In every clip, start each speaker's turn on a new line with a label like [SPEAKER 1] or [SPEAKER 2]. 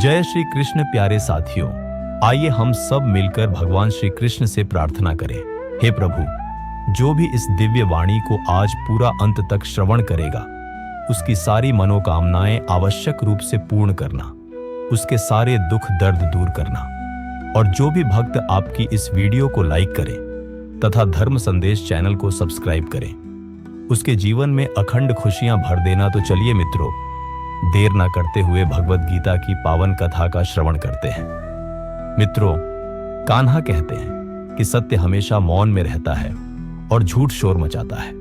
[SPEAKER 1] जय श्री कृष्ण प्यारे साथियों, आइए हम सब मिलकर भगवान श्री कृष्ण से प्रार्थना करें। हे प्रभु, जो भी इस दिव्य वाणी को आज पूरा अंत तक श्रवण करेगा, उसकी सारी मनोकामनाएं आवश्यक रूप से पूर्ण करना, उसके सारे दुख दर्द दूर करना। और जो भी भक्त आपकी इस वीडियो को लाइक करें तथा धर्म संदेश चैनल को सब्सक्राइब करें, उसके जीवन में अखंड खुशियां भर देना। तो चलिए मित्रों, देर न करते हुए भगवत गीता की पावन कथा का श्रवण करते हैं। मित्रों, कान्हा कहते हैं कि सत्य हमेशा मौन में रहता है और झूठ शोर मचाता है।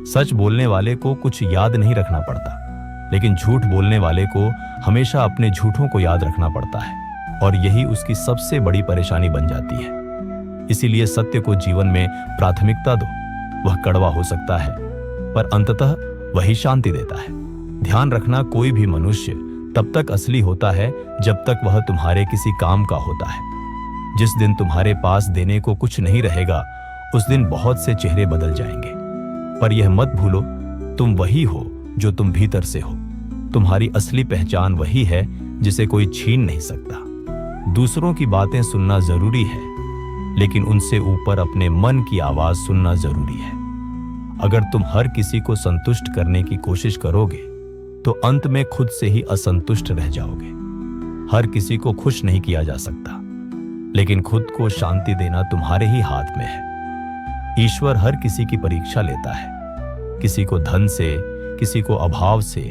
[SPEAKER 1] सच बोलने वाले को कुछ याद नहीं रखना पड़ता, लेकिन झूठ बोलने वाले को हमेशा अपने झूठों को याद रखना पड़ता है, और यही उसकी सबसे बड़ी परेशानी बन जाती है। इसीलिए सत्य को जीवन में प्राथमिकता दो। वह कड़वा हो सकता है, पर अंततः वही शांति देता है। ध्यान रखना, कोई भी मनुष्य तब तक असली होता है जब तक वह तुम्हारे किसी काम का होता है। जिस दिन तुम्हारे पास देने को कुछ नहीं रहेगा, उस दिन बहुत से चेहरे बदल जाएंगे। पर यह मत भूलो, तुम वही हो जो तुम भीतर से हो। तुम्हारी असली पहचान वही है जिसे कोई छीन नहीं सकता। दूसरों की बातें सुनना जरूरी है, लेकिन उनसे ऊपर अपने मन की आवाज सुनना जरूरी है। अगर तुम हर किसी को संतुष्ट करने की कोशिश करोगे, तो अंत में खुद से ही असंतुष्ट रह जाओगे। हर किसी को खुश नहीं किया जा सकता, लेकिन खुद को शांति देना तुम्हारे ही हाथ में है। ईश्वर हर किसी की परीक्षा लेता है, किसी को धन से, किसी को अभाव से,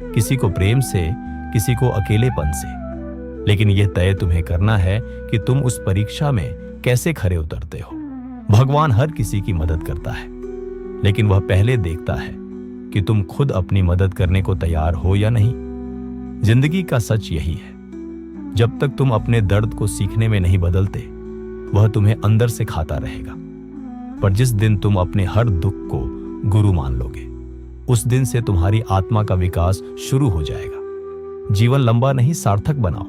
[SPEAKER 1] किसी को प्रेम से, किसी को अकेलेपन से। लेकिन यह तय तुम्हें करना है कि तुम उस परीक्षा में कैसे खरे उतरते हो। भगवान हर किसी की मदद करता है, लेकिन वह पहले देखता है कि तुम खुद अपनी मदद करने को तैयार हो या नहीं। जिंदगी का सच यही है, जब तक तुम अपने दर्द को सीखने में नहीं बदलते, वह तुम्हें अंदर से खाता रहेगा। पर जिस दिन तुम अपने हर दुख को गुरु मान लोगे, उस दिन से तुम्हारी आत्मा का विकास शुरू हो जाएगा। जीवन लंबा नहीं, सार्थक बनाओ।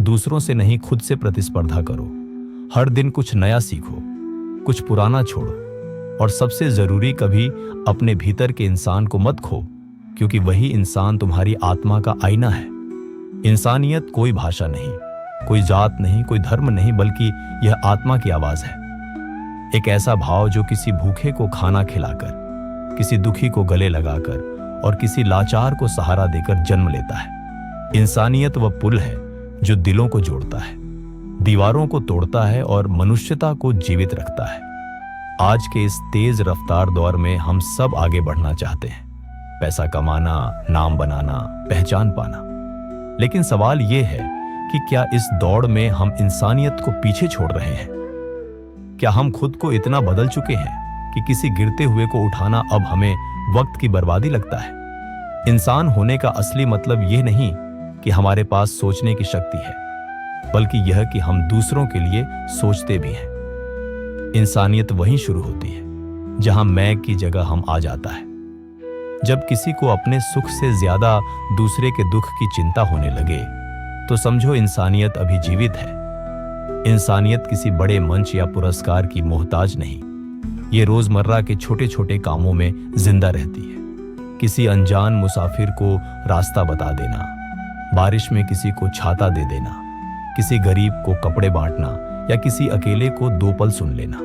[SPEAKER 1] दूसरों से नहीं, खुद से प्रतिस्पर्धा करो। हर दिन कुछ नया सीखो, कुछ पुराना छोड़ो। और सबसे जरूरी, कभी अपने भीतर के इंसान को मत खो, क्योंकि वही इंसान तुम्हारी आत्मा का आईना है। इंसानियत कोई भाषा नहीं, कोई जात नहीं, कोई धर्म नहीं, बल्कि यह आत्मा की आवाज है। एक ऐसा भाव जो किसी भूखे को खाना खिलाकर, किसी दुखी को गले लगाकर और किसी लाचार को सहारा देकर जन्म लेता है। इंसानियत वह पुल है जो दिलों को जोड़ता है, दीवारों को तोड़ता है और मनुष्यता को जीवित रखता है। आज के इस तेज रफ्तार दौर में हम सब आगे बढ़ना चाहते हैं, पैसा कमाना, नाम बनाना, पहचान पाना। लेकिन सवाल यह है कि क्या इस दौड़ में हम इंसानियत को पीछे छोड़ रहे हैं? क्या हम खुद को इतना बदल चुके हैं कि किसी गिरते हुए को उठाना अब हमें वक्त की बर्बादी लगता है? इंसान होने का असली मतलब यह नहीं कि हमारे पास सोचने की शक्ति है, बल्कि यह कि हम दूसरों के लिए सोचते भी हैं। इंसानियत वहीं शुरू होती है जहां मैं की जगह हम आ जाता है। जब किसी को अपने सुख से ज्यादा दूसरे के दुख की चिंता होने लगे, तो समझो इंसानियत अभी जीवित है। इंसानियत किसी बड़े मंच या पुरस्कार की मोहताज नहीं, ये रोजमर्रा के छोटे छोटे कामों में जिंदा रहती है। किसी अनजान मुसाफिर को रास्ता बता देना, बारिश में किसी को छाता दे देना, किसी गरीब को कपड़े बांटना या किसी अकेले को 2 पल सुन लेना।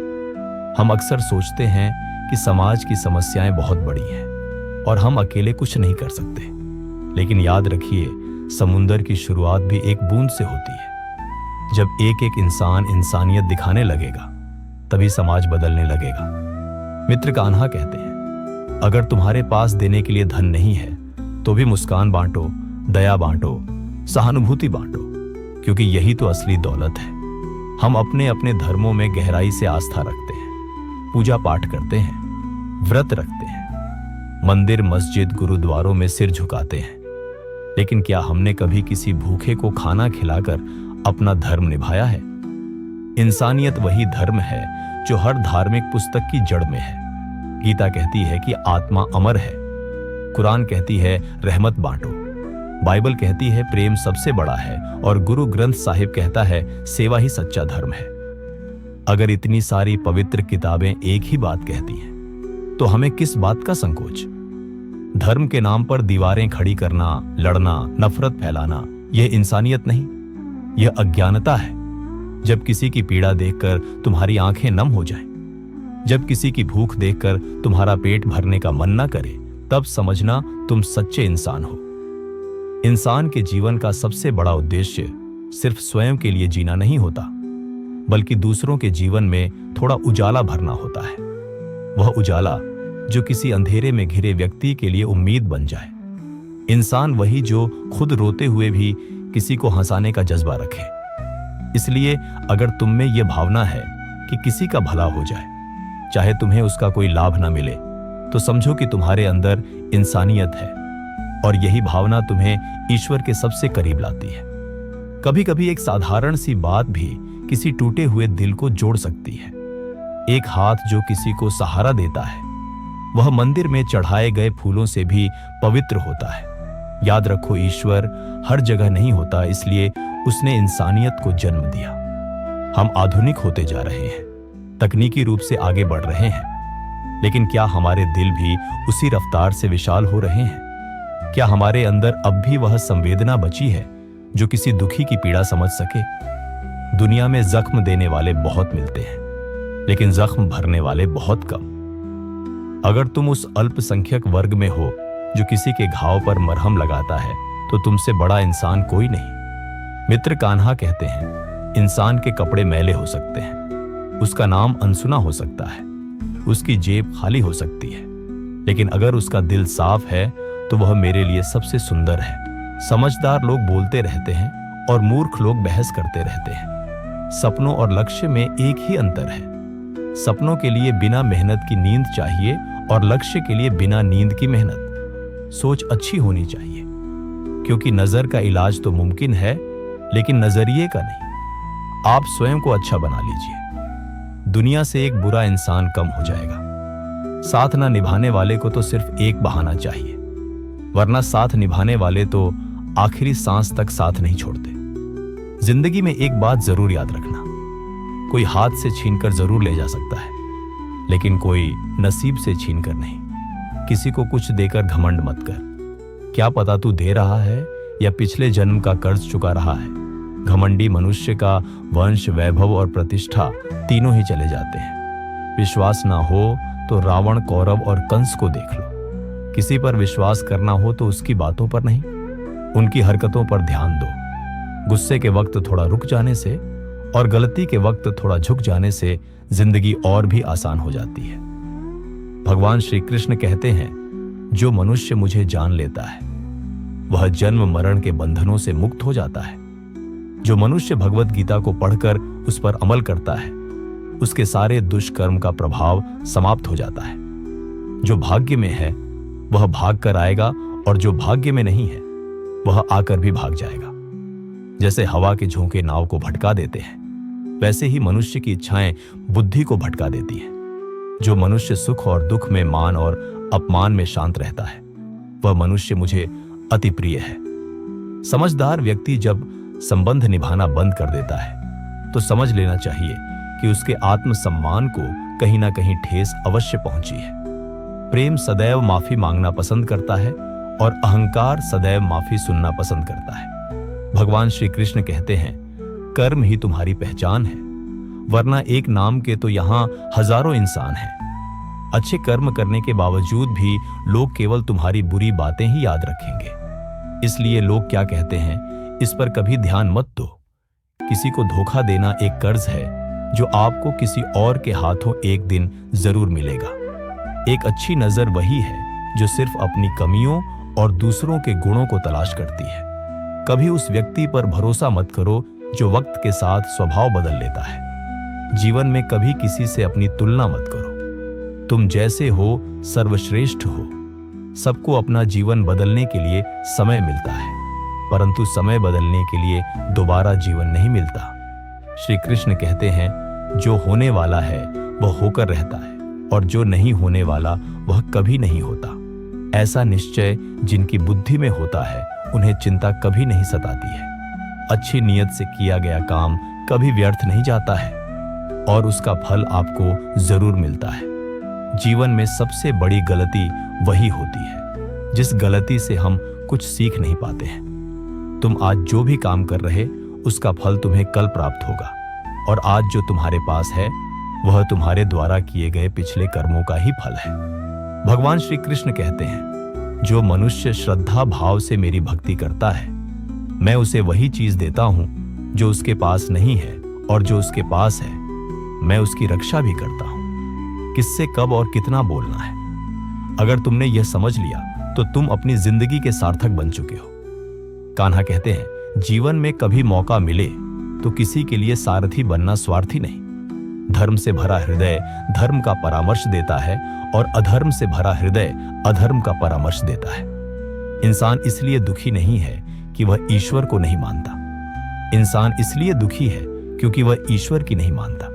[SPEAKER 1] हम अक्सर सोचते हैं कि समाज की समस्याएं बहुत बड़ी हैं और हम अकेले कुछ नहीं कर सकते। लेकिन याद रखिए, समुंदर की शुरुआत भी एक बूंद से होती है। जब एक एक इंसान इंसानियत दिखाने लगेगा, तभी समाज बदलने लगेगा। मित्र कान्हा कहते हैं, अगर तुम्हारे पास देने के लिए धन नहीं है, तो भी मुस्कान बांटो, दया बांटो, सहानुभूति बांटो, क्योंकि यही तो असली दौलत है। हम अपने अपने धर्मों में गहराई से आस्था रखते हैं, पूजा पाठ करते हैं, व्रत रखते हैं, मंदिर, मस्जिद, गुरुद्वारों में सिर झुकाते हैं। लेकिन क्या हमने कभी किसी भूखे को खाना खिलाकर अपना धर्म निभाया है? इंसानियत वही धर्म है जो हर धार्मिक पुस्तक की जड़ में है। गीता कहती है कि आत्मा अमर है, कुरान कहती है रहमत बांटो, बाइबल कहती है प्रेम सबसे बड़ा है, और गुरु ग्रंथ साहिब कहता है सेवा ही सच्चा धर्म है। अगर इतनी सारी पवित्र किताबें एक ही बात कहती हैं, तो हमें किस बात का संकोच? धर्म के नाम पर दीवारें खड़ी करना, लड़ना, नफरत फैलाना यह इंसानियत नहीं, यह अज्ञानता है। जब किसी की पीड़ा देखकर तुम्हारी आंखें नम हो जाएं, जब किसी की भूख देखकर तुम्हारा पेट भरने का मन ना करे, तब समझना तुम सच्चे इंसान हो। इंसान के जीवन का सबसे बड़ा उद्देश्य सिर्फ स्वयं के लिए जीना नहीं होता, बल्कि दूसरों के जीवन में थोड़ा उजाला भरना होता है। वह उजाला जो किसी अंधेरे में घिरे व्यक्ति के लिए उम्मीद बन जाए। इंसान वही जो खुद रोते हुए भी किसी को हंसाने का जज्बा रखे। इसलिए अगर तुम में यह भावना है कि किसी का भला हो जाए, चाहे तुम्हें उसका कोई लाभ ना मिले, तो समझो कि तुम्हारे अंदर इंसानियत है, और यही भावना तुम्हें ईश्वर के सबसे करीब लाती है। कभी कभी एक साधारण सी बात भी किसी टूटे हुए दिल को जोड़ सकती है। एक हाथ जो किसी को सहारा देता है, वह मंदिर में चढ़ाए गए फूलों से भी पवित्र होता है। याद रखो, ईश्वर हर जगह नहीं होता, इसलिए उसने इंसानियत को जन्म दिया। हम आधुनिक होते जा रहे हैं, तकनीकी रूप से आगे बढ़ रहे हैं, लेकिन क्या हमारे दिल भी उसी रफ्तार से विशाल हो रहे हैं? क्या हमारे अंदर अब भी वह संवेदना बची है जो किसी दुखी की पीड़ा समझ सके? दुनिया में जख्म देने वाले बहुत मिलते हैं, लेकिन जख्म भरने वाले बहुत कम। अगर तुम उस अल्पसंख्यक वर्ग में हो जो किसी के घाव पर मरहम लगाता है, तो तुमसे बड़ा इंसान कोई नहीं। मित्र कान्हा कहते हैं, इंसान के कपड़े मैले हो सकते हैं, उसका नाम अनसुना हो सकता है, उसकी जेब खाली हो सकती है, लेकिन अगर उसका दिल साफ है तो वह मेरे लिए सबसे सुंदर है। समझदार लोग बोलते रहते हैं और मूर्ख लोग बहस करते रहते हैं। सपनों और लक्ष्य में एक ही अंतर है। सपनों के लिए बिना मेहनत की नींद चाहिए और लक्ष्य के लिए बिना नींद की मेहनत। सोच अच्छी होनी चाहिए, क्योंकि नजर का इलाज तो मुमकिन है, लेकिन नजरिए का नहीं। आप स्वयं को अच्छा बना लीजिए, दुनिया से एक बुरा इंसान कम हो जाएगा। साथ ना निभाने वाले को तो सिर्फ एक बहाना चाहिए, वरना साथ निभाने वाले तो आखिरी सांस तक साथ नहीं छोड़ते। जिंदगी में एक बात जरूर याद रखना, कोई हाथ से छीनकर जरूर ले जा सकता है, लेकिन कोई नसीब से छीनकर नहीं। किसी को कुछ देकर घमंड मत कर। क्या पता तू दे रहा है या पिछले जन्म का कर्ज चुका रहा है। घमंडी मनुष्य का वंश, वैभव और प्रतिष्ठा तीनों ही चले जाते हैं। विश्वास ना हो तो रावण, कौरव और कंस को देख लो। किसी पर विश्वास करना हो तो उसकी बातों पर नहीं, उनकी हरकतों पर ध्यान दो। गुस्से के वक्त थोड़ा रुक जाने से और गलती के वक्त थोड़ा झुक जाने से जिंदगी और भी आसान हो जाती है। भगवान श्री कृष्ण कहते हैं, जो मनुष्य मुझे जान लेता है वह जन्म मरण के बंधनों से मुक्त हो जाता है। जो मनुष्य भगवत गीता को पढ़कर उस पर अमल करता है, उसके सारे दुष्कर्म का प्रभाव समाप्त हो जाता है। जो भाग्य में है वह भाग कर आएगा, और जो भाग्य में नहीं है वह आकर भी भाग जाएगा। जैसे हवा के झोंके नाव को भटका देते हैं, वैसे ही मनुष्य की इच्छाएं बुद्धि को भटका देती हैं। जो मनुष्य सुख और दुख में, मान और अपमान में शांत रहता है, वह मनुष्य मुझे अति प्रिय है। समझदार व्यक्ति जब संबंध निभाना बंद कर देता है, तो समझ लेना चाहिए कि उसके आत्मसम्मान को कहीं ना कहीं ठेस अवश्य पहुंची है। प्रेम सदैव माफी मांगना पसंद करता है और अहंकार सदैव माफी सुनना पसंद करता है। भगवान श्री कृष्ण कहते हैं, कर्म ही तुम्हारी पहचान है, वरना एक नाम के तो यहां हजारों इंसान हैं। अच्छे कर्म करने के बावजूद भी लोग केवल तुम्हारी बुरी बातें ही याद रखेंगे। इसलिए लोग क्या कहते हैं, इस पर कभी ध्यान मत दो। किसी को धोखा देना एक कर्ज है जो आपको किसी और के हाथों एक दिन जरूर मिलेगा। एक अच्छी नजर वही है जो सिर्फ अपनी कमियों और दूसरों के गुणों को तलाश करती है। कभी उस व्यक्ति पर भरोसा मत करो जो वक्त के साथ स्वभाव बदल लेता है। जीवन में कभी किसी से अपनी तुलना मत करो। तुम जैसे हो सर्वश्रेष्ठ हो। सबको अपना जीवन बदलने के लिए समय मिलता है, परंतु समय बदलने के लिए दोबारा जीवन नहीं मिलता। श्री कृष्ण कहते हैं, जो होने वाला है वह होकर रहता है, और जो नहीं होने वाला वह कभी नहीं होता। ऐसा निश्चय जिनकी बुद्धि में होता है, उन्हें चिंता कभी नहीं सताती है। अच्छी नीयत से किया गया काम कभी व्यर्थ नहीं जाता है, और उसका फल आपको जरूर मिलता है। जीवन में सबसे बड़ी गलती वही होती है जिस गलती से हम कुछ सीख नहीं पाते हैं। तुम आज जो भी काम कर रहे उसका फल तुम्हें कल प्राप्त होगा, और आज जो तुम्हारे पास है वह तुम्हारे द्वारा किए गए पिछले कर्मों का ही फल है। भगवान श्री कृष्ण कहते हैं, जो मनुष्य श्रद्धा भाव से मेरी भक्ति करता है, मैं उसे वही चीज देता हूं जो उसके पास नहीं है, और जो उसके पास है मैं उसकी रक्षा भी करता हूं। किससे कब और कितना बोलना है, अगर तुमने यह समझ लिया तो तुम अपनी जिंदगी के सार्थक बन चुके हो। कान्हा कहते हैं, जीवन में कभी मौका मिले तो किसी के लिए सारथी बनना स्वार्थी नहीं। धर्म से भरा हृदय धर्म का परामर्श देता है, और अधर्म से भरा हृदय अधर्म का परामर्श देता है। इंसान इसलिए दुखी नहीं है कि वह ईश्वर को नहीं मानता। इंसान इसलिए दुखी है क्योंकि वह ईश्वर की नहीं मानता।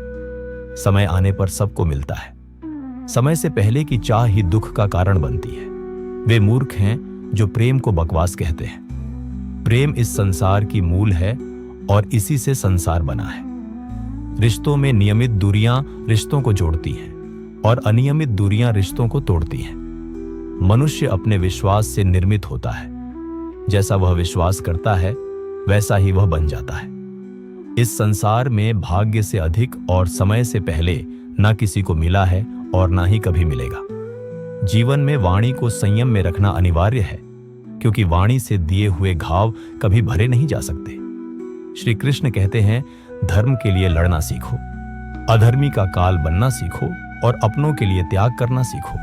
[SPEAKER 1] समय आने पर सबको मिलता है। समय से पहले की चाह ही दुख का कारण बनती है। वे मूर्ख हैं जो प्रेम को बकवास कहते हैं। प्रेम इस संसार की मूल है और इसी से संसार बना है। रिश्तों में नियमित दूरियां रिश्तों को जोड़ती हैं और अनियमित दूरियां रिश्तों को तोड़ती हैं। मनुष्य अपने विश्वास से निर्मित होता है। जैसा वह विश्वास करता है वैसा ही वह बन जाता है। इस संसार में भाग्य से अधिक और समय से पहले ना किसी को मिला है और ना ही कभी मिलेगा। जीवन में वाणी को संयम में रखना अनिवार्य है, क्योंकि वाणी से दिए हुए घाव कभी भरे नहीं जा सकते। श्री कृष्ण कहते हैं, धर्म के लिए लड़ना सीखो, अधर्मी का काल बनना सीखो और अपनों के लिए त्याग करना सीखो।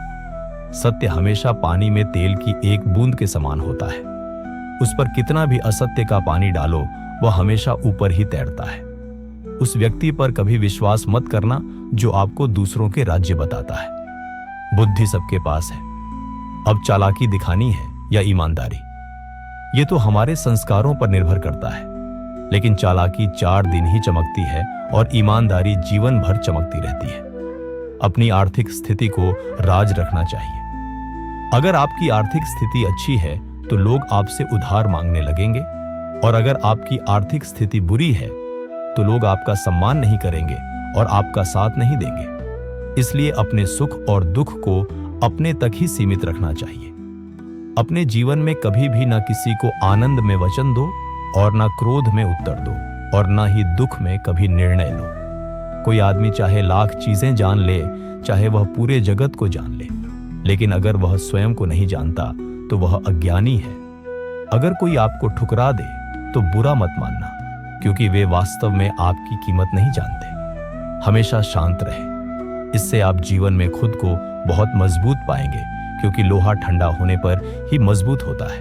[SPEAKER 1] सत्य हमेशा पानी में तेल की एक बूंद के समान होता है। उस पर कितना भी असत्य का पानी डालो वह हमेशा ऊपर ही तैरता है। उस व्यक्ति पर कभी विश्वास मत करना जो आपको दूसरों के राज्य बताता है। बुद्धि सबके पास है, अब चालाकी दिखानी है या ईमानदारी, ये तो हमारे संस्कारों पर निर्भर करता है। लेकिन चालाकी 4 दिन ही चमकती है और ईमानदारी जीवन भर चमकती रहती है। अपनी आर्थिक स्थिति को राज रखना चाहिए। अगर आपकी आर्थिक स्थिति अच्छी है तो लोग आपसे उधार मांगने लगेंगे, और अगर आपकी आर्थिक स्थिति बुरी है तो लोग आपका सम्मान नहीं करेंगे और आपका साथ नहीं देंगे। इसलिए अपने सुख और दुख को अपने तक ही सीमित रखना चाहिए। अपने जीवन में कभी भी ना किसी को आनंद में वचन दो और ना क्रोध में उत्तर दो, और ना ही दुख में कभी निर्णय लो। कोई आदमी चाहे लाख चीजें जान ले, चाहे वह पूरे जगत को जान ले, लेकिन अगर वह स्वयं को नहीं जानता तो वह अज्ञानी है। अगर कोई आपको ठुकरा दे तो बुरा मत मानना, क्योंकि वे वास्तव में आपकी कीमत नहीं जानते। हमेशा शांत रहे, इससे आप जीवन में खुद को बहुत मजबूत पाएंगे, क्योंकि लोहा ठंडा होने पर ही मजबूत होता है,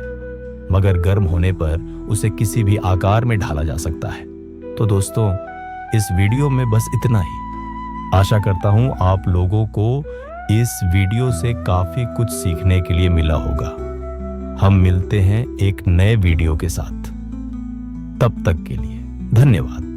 [SPEAKER 1] मगर गर्म होने पर उसे किसी भी आकार में ढाला जा सकता है। तो दोस्तों, इस वीडियो में बस इतना ही। आशा करता हूं आप लोगों को इस वीडियो से काफी कुछ सीखने के लिए मिला होगा। हम मिलते हैं एक नए वीडियो के साथ। तब तक के लिए धन्यवाद।